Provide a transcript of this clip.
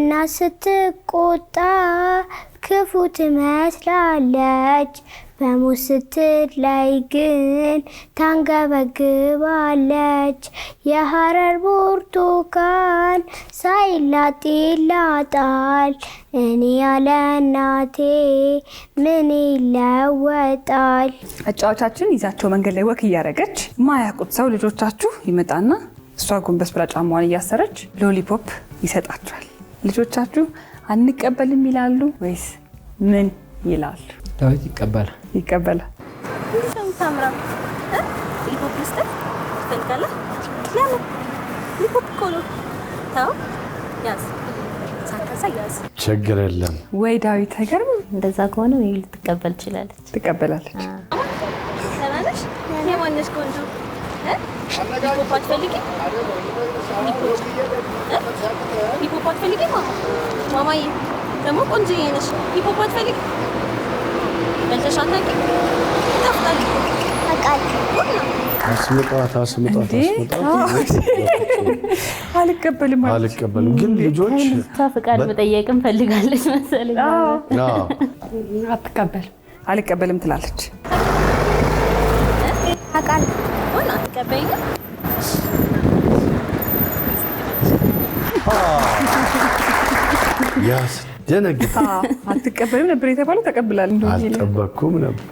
እና ስትቆጣ ክፉ ትመስላለች በሞት ስትላይ ግን ታንገበግባለች የሐረር ብርቱካን ሳይላጥ ይላጣል እኔ ያለ እናቴ ምን ይለወጣል። አጫዋቻችን ይዛቸው መንገድ ላይ ወክ እያደረገች ማያውቁት ሰው ልጆቻችሁ ይመጣና እሷ ጎንበስ ብላ ጫማዋን እያሰረች ሎሊፖፕ ይሰጣቸዋል። ልጆቻችሁ አንቀበልም ይላሉ ወይስ ምን ይላሉ? ዳዊት ይቀበላል። ይቀበላል። ሰምታምራ ሎሊፖፕ ልስጥህ ትፈልጋለህ? ለምን? ሎሊፖፕ እኮ ነው። ተው ያዝ፣ ሳታሳ ያዝ። ችግር የለም ወይ ዳዊት አይገርምም? እንደዛ ከሆነ ወይ ልትቀበል ትችላለች። ትቀበላለች። ተናነሽ የማነሽ ቆንጆ ሎሊፖፕ አትፈልጊም? ሎሊፖፕ አትፈልጊም? ማማዬ ደግሞ ቆንጆዬ ነሽ። ሎሊፖፕ አትፈልጊም? በልተሽ አታውቂም? ይጣፍጣል። አስምጧት። አልቀበልም ግን ልጆች ፍቃድ መጠየቅ እንፈልጋለች መሰለኝ። አልቀበልም ትላለች። አትቀበይም? ያስደነግጣል። አትቀበልም ነበር የተባለው፣ ተቀብላለች። አልጠበኩም ነበር።